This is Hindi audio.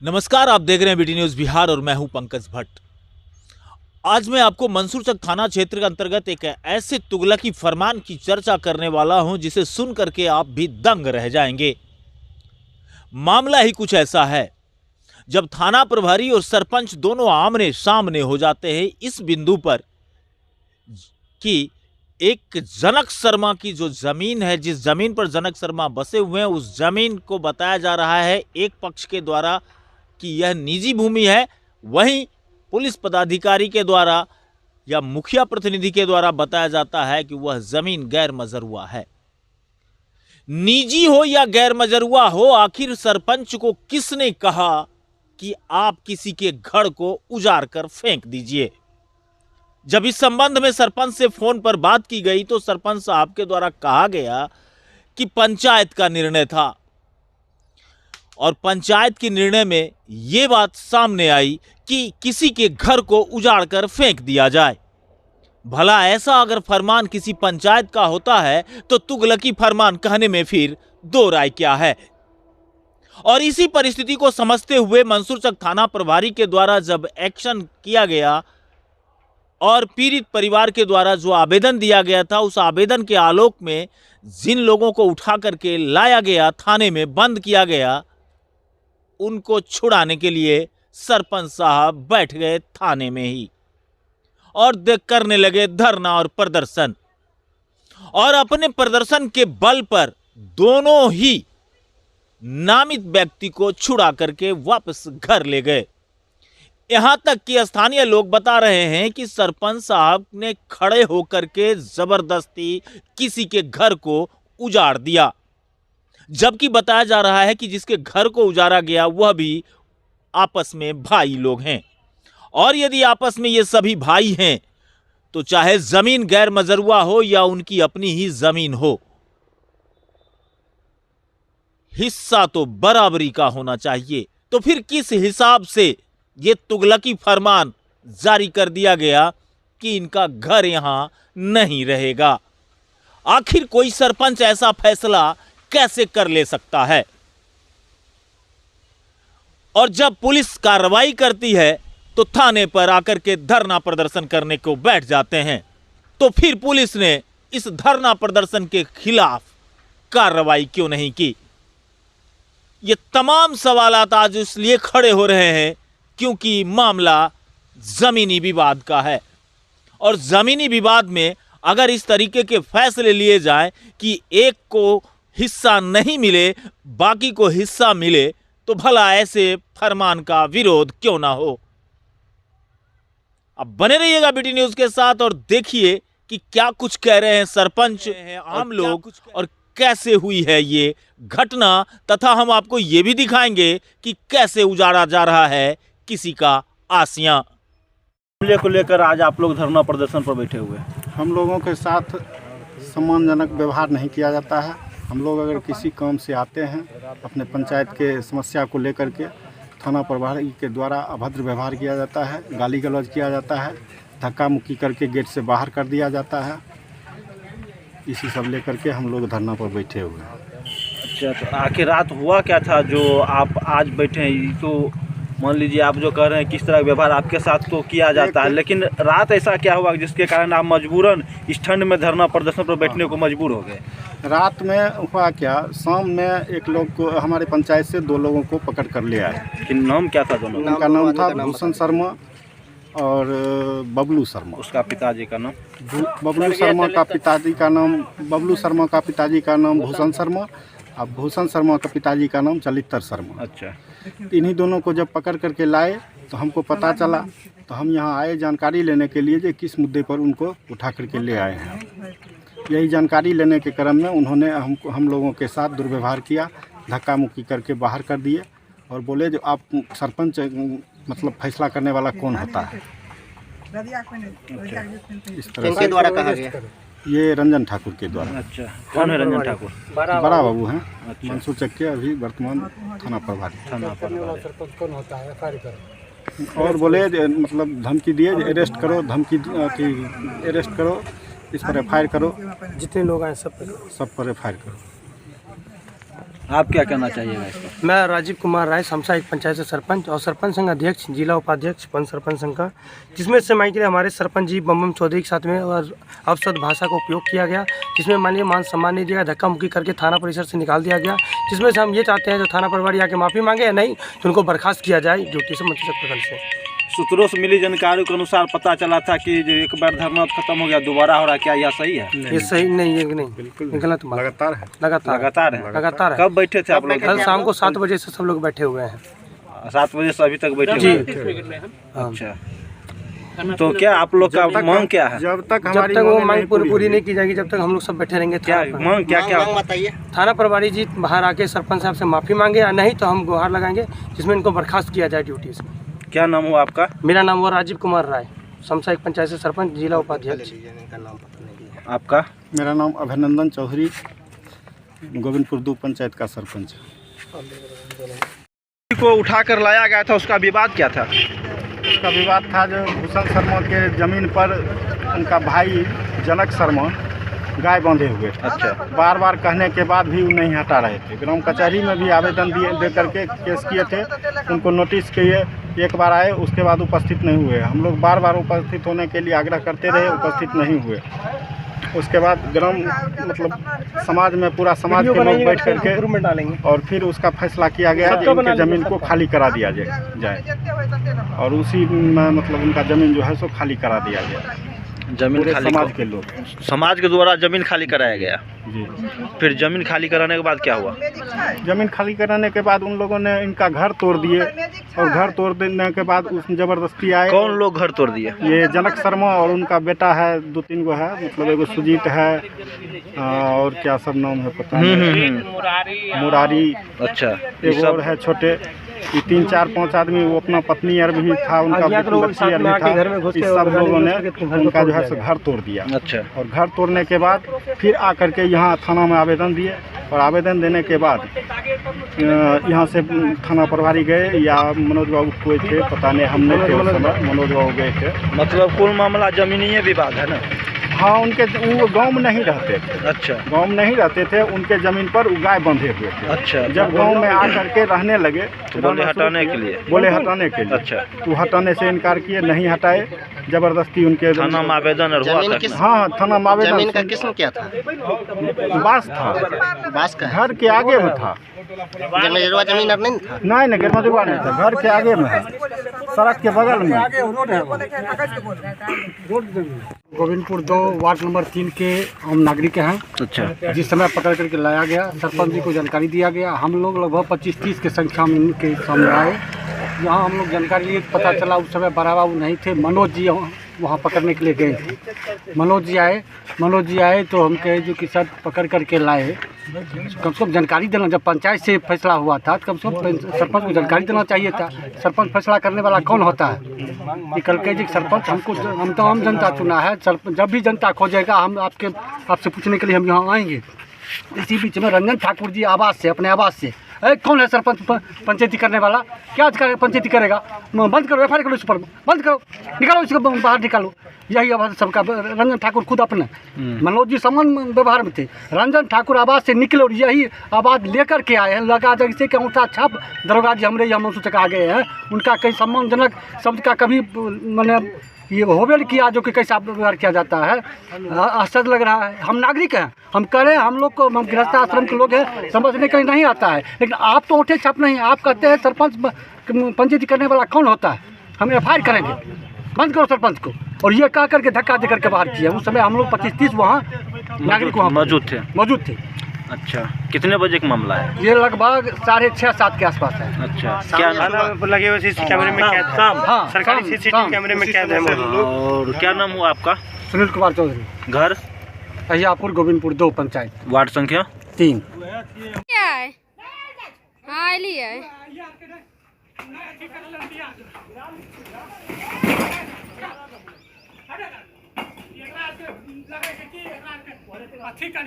नमस्कार, आप देख रहे हैं बीटी न्यूज बिहार और मैं हूं पंकज भट्ट। आज मैं आपको मंसूरचक थाना क्षेत्र के अंतर्गत एक ऐसे तुगलकी फरमान की चर्चा करने वाला हूं जिसे सुन करके आप भी दंग रह जाएंगे। मामला ही कुछ ऐसा है, जब थाना प्रभारी और सरपंच दोनों आमने सामने हो जाते हैं इस बिंदु पर कि एक जनक शर्मा की जो जमीन है, जिस जमीन पर जनक शर्मा बसे हुए हैं, उस जमीन को बताया जा रहा है एक पक्ष के द्वारा कि यह निजी भूमि है, वहीं पुलिस पदाधिकारी के द्वारा या मुखिया प्रतिनिधि के द्वारा बताया जाता है कि वह जमीन गैर मजरूआ है। निजी हो या गैर मजरूआ हो, आखिर सरपंच को किसने कहा कि आप किसी के घर को उजाड़ कर फेंक दीजिए? जब इस संबंध में सरपंच से फोन पर बात की गई तो सरपंच साहब के द्वारा कहा गया कि पंचायत का निर्णय था, और पंचायत के निर्णय में यह बात सामने आई कि किसी के घर को उजाड़ कर फेंक दिया जाए। भला ऐसा अगर फरमान किसी पंचायत का होता है तो तुगलकी फरमान कहने में फिर दो राय क्या है? और इसी परिस्थिति को समझते हुए मंसूरचक थाना प्रभारी के द्वारा जब एक्शन किया गया और पीड़ित परिवार के द्वारा जो आवेदन दिया गया था, उस आवेदन के आलोक में जिन लोगों को उठा करके लाया गया, थाने में बंद किया गया, उनको छुड़ाने के लिए सरपंच साहब बैठ गए थाने में ही और देख करने लगे धरना और प्रदर्शन। और अपने प्रदर्शन के बल पर दोनों ही नामित व्यक्ति को छुड़ा करके वापस घर ले गए। यहां तक कि स्थानीय लोग बता रहे हैं कि सरपंच साहब ने खड़े होकर के जबरदस्ती किसी के घर को उजाड़ दिया, जबकि बताया जा रहा है कि जिसके घर को उजाड़ा गया वह भी आपस में भाई लोग हैं। और यदि आपस में ये सभी भाई हैं तो चाहे जमीन गैर मजरूआ हो या उनकी अपनी ही जमीन हो, हिस्सा तो बराबरी का होना चाहिए। तो फिर किस हिसाब से ये तुगलकी फरमान जारी कर दिया गया कि इनका घर यहां नहीं रहेगा? आखिर कोई सरपंच ऐसा फैसला कैसे कर ले सकता है? और जब पुलिस कार्रवाई करती है तो थाने पर आकर के धरना प्रदर्शन करने को बैठ जाते हैं, तो फिर पुलिस ने इस धरना प्रदर्शन के खिलाफ कार्रवाई क्यों नहीं की? ये तमाम सवालात आज इसलिए खड़े हो रहे हैं क्योंकि मामला जमीनी विवाद का है। और जमीनी विवाद में अगर इस तरीके के फैसले लिए जाएं कि एक को हिस्सा नहीं मिले, बाकी को हिस्सा मिले, तो भला ऐसे फरमान का विरोध क्यों ना हो? अब बने रहिएगा बीटी न्यूज के साथ और देखिए कि क्या कुछ कह रहे हैं सरपंच, आम लोग, और कैसे हुई है ये घटना, तथा हम आपको ये भी दिखाएंगे कि कैसे उजाड़ा जा रहा है किसी का आसियां। को लेकर आज आप लोग धरना प्रदर्शन पर बैठे हुए हैं। हम लोगों के साथ सम्मानजनक व्यवहार नहीं किया जाता है। हम लोग अगर किसी काम से आते हैं, अपने पंचायत के समस्या को लेकर के, थाना प्रभारी के द्वारा अभद्र व्यवहार किया जाता है, गाली गलौज किया जाता है, धक्का मुक्की करके गेट से बाहर कर दिया जाता है। इसी सब लेकर के हम लोग धरना पर बैठे हुए हैं। अच्छा, तो आखिर रात हुआ क्या था जो आप आज बैठे हैं? तो मान लीजिए आप जो कह रहे हैं किस तरह व्यवहार आपके साथ तो किया जाता है, लेकिन रात ऐसा क्या हुआ जिसके कारण आप मजबूरन इस ठंड में धरना प्रदर्शन पर बैठने को मजबूर हो गए? रात में हुआ क्या, शाम में एक लोग को हमारे पंचायत से दो लोगों को पकड़ कर ले आए। कि नाम क्या था दोनों? उनका नाम था भूषण शर्मा और बबलू शर्मा। उसका पिताजी का नाम? बबलू शर्मा का पिताजी का नाम भूषण शर्मा, और भूषण शर्मा का पिताजी का नाम चलित्र शर्मा। अच्छा, इन्हीं दोनों को जब पकड़ करके लाए तो हमको पता चला, तो हम यहाँ आए जानकारी लेने के लिए कि किस मुद्दे पर उनको उठा करके ले आए हैं। यही जानकारी लेने के क्रम में उन्होंने हम लोगों के साथ दुर्व्यवहार किया, धक्का मुक्की करके बाहर कर दिए और बोले जो आप सरपंच मतलब फैसला करने वाला कौन होता है। इस तरह से द्वारा कहा गया? ये रंजन ठाकुर के द्वारा। अच्छा, कौन है रंजन ठाकुर? बड़ा बाबू हैं। अच्छा। मंसूरचक के अभी वर्तमान थाना प्रभारी। और बोले मतलब धमकी दिए, अरेस्ट करो, अरेस्ट करो, इस पर एफआईआर करो, जितने लोग आए सब पर एफआईआर करो। आप क्या कहना चाहिएगा इस पर? मैं राजीव कुमार राय समसा एक पंचायत से सरपंच और सरपंच संघ अध्यक्ष, जिला उपाध्यक्ष, पंच सरपंच संघ का, जिसमें से मान के हमारे सरपंच जी बम चौधरी के साथ में और अपशब्द भाषा का उपयोग किया गया, जिसमें माननीय मान सम्मान नहीं दिया, धक्का मुक्की करके थाना परिसर से निकाल दिया गया, जिसमें से हम ये चाहते हैं जो थाना प्रभारी आके माफ़ी मांगे या नहीं तो उनको बर्खास्त किया जाए ड्यूटी से मंत्री प्रखंड से। सूत्रों से मिली जानकारी के अनुसार पता चला था कि जो एक बार धरना खत्म हो गया दोबारा हो रहा, क्या यह सही है? ये सही नहीं है, नहीं बिल्कुल गलत बात। लगातार है। लगातार है। लगातार है। कब बैठे थे आप लोग? कल शाम को 7 बजे से सब लोग बैठे हुए हैं। 7 बजे से अभी तक बैठे जी। हुए हैं? अच्छा, तो क्या आप लोग का मांग क्या है? जब तक जब तक वो मांग पूरी नहीं की जाएगी, जब तक हम लोग सब बैठे रहेंगे। क्या मांग क्या बताइए। थाना प्रभारी जी बाहर आके सरपंच साहब से माफ़ी मांगे या नहीं तो हम गुहार लगाएंगे जिसमें इनको बर्खास्त किया जाए ड्यूटी से। क्या नाम हुआ आपका? मेरा नाम हुआ राजीव कुमार राय, समसा एक पंचायत से सरपंच, जिला उपाध्यक्ष। आपका? मेरा नाम अभिनंदन चौधरी, गोविंदपुर 2 पंचायत का सरपंच। को उठा कर लाया गया था, उसका विवाद क्या था? उसका विवाद था जो भूषण शर्मा के ज़मीन पर उनका भाई जनक शर्मा गाय बांधे हुए थे। अच्छा। बार बार कहने के बाद भी वो नहीं हटा रहे थे। ग्राम कचहरी में भी आवेदन दे करके केस किए थे, उनको नोटिस किए, एक बार आए उसके बाद उपस्थित नहीं हुए। हम लोग बार बार उपस्थित होने के लिए आग्रह करते रहे, उपस्थित नहीं हुए। उसके बाद ग्राम मतलब समाज में पूरा समाज के लोग बैठ करके और फिर उसका फैसला किया गया कि उनके ज़मीन को खाली करा दिया जाए और उसी में मतलब उनका ज़मीन जो है सो खाली करा दिया गया। जमीन पूरे खाली समाज के लोग, समाज के द्वारा जमीन खाली कराया गया। जी। फिर जमीन खाली कराने के बाद क्या हुआ? ज़मीन खाली कराने के बाद उन लोगों ने इनका घर तोड़ दिए और घर तोड़ देने के बाद उस जबरदस्ती आए। कौन लोग घर तोड़ दिए? ये जनक शर्मा और उनका बेटा है, 2-3 गो है, मतलब एगो सुजीत है और क्या सब नाम है पता नहीं, मुरारी। अच्छा, एक और है छोटे। ये 3-4-5 आदमी, वो अपना पत्नी और भी था, उनका बच्ची और भी था। इस सब लोगों ने उनका जो है सो घर तोड़ दिया। अच्छा। और घर तोड़ने के बाद फिर आकर के यहाँ थाना में आवेदन दिए और आवेदन देने के बाद यहाँ से थाना प्रभारी गए या मनोज बाबू कोई थे, पता नहीं, हम नहीं थे उस समय, मनोज बाबू गए थे। मतलब कुल मामला जमीनी विवाद है ना? हाँ, उनके वो गांव में नहीं रहते थे। अच्छा। गांव में नहीं रहते थे, उनके ज़मीन पर वो गाय बंधे हुए थे। अच्छा। जब गांव में आकर के रहने लगे तो बोले हटाने के लिए? बोले हटाने के लिए। अच्छा। तो हटाने से इनकार किए, नहीं हटाए, जबरदस्ती उनके थाना में आवेदन और हुआ था? हाँ, थाना में आवेदन। जमीन का किसने किया था? बास था, बास का घर के आगे में था। जमीन जमीन अब नहीं था। नहीं गिरमजुआ नहीं था, घर के आगे में है, सड़क के बगल में। गोविंदपुर 2 वार्ड नंबर 3 के हम नागरिक हैं। अच्छा। जिस समय पकड़ करके लाया गया, सरपंच जी को जानकारी दिया गया। हम लोग लगभग 25-30 की संख्या में इनके सामने आए। यहाँ हम लोग जानकारी लिए, पता चला उस समय बड़ा बाबू नहीं थे, मनोज जी वहाँ पकड़ने के लिए गए थे। मनोज जी आए तो हम कहे जो कि सर पकड़ करके लाए, कम से कम जानकारी देना, जब पंचायत से फैसला हुआ था तो कम से कम सरपंच को जानकारी देना चाहिए था। सरपंच फैसला करने वाला कौन होता है? ये कल के जी सरपंच हम तो आम जनता चुना है, जब भी जनता खोजेगा हम आपसे पूछने के लिए हम यहाँ आएंगे। इसी बीच में रंजन ठाकुर जी अपने आवाज़ से कौन है सरपंच पंचायती करने वाला? क्या अधिकार पंचायती करेगा? बंद करो, FIR करो इस पर, बंद करो, निकालो इसको बाहर निकालो। यही आवाज़ सबका। रंजन ठाकुर खुद अपने मनोज जी समान व्यवहार में थे। रंजन ठाकुर आवाज़ से निकले और यही आवाज़ लेकर के आए हैं। लगा जैसे कि अंगूठा छाप दरोगा जी हमरे यहाँ मंसूर तक आ गए हैं। उनका कई सम्मानजनक शब्द का कभी मैंने ये होबे नहीं किया जो कि कैसा व्यवहार किया जाता है। आश्चर्य लग रहा है। हम नागरिक हैं, हम करें, हम लोग को, हम गृहस्थ आश्रम के लोग हैं, समझने के लिए नहीं आता है। लेकिन आप तो उठे छाप नहीं, आप कहते हैं सरपंच पंचायती करने वाला कौन होता है? हम FIR करेंगे, बंद करो सरपंच को। और ये कह करके धक्का दे करके बाहर किया। उस समय हम लोग 25-30 वहाँ नागरिक वहाँ मौजूद थे। अच्छा। कितने बजे का मामला है? ये लगभग 6:30-7 के आसपास है। अच्छा। क्या लगे हुए CCTV कैमरे में कैद है। हाँ, सरकारी CCTV कैमरे में कैद है। और क्या नाम हुआ आपका? सुनील कुमार चौधरी, घर? अहियापुर, गोविंदपुर 2 पंचायत, वार्ड संख्या 3। क्या है? हाँ लिए ठीक है।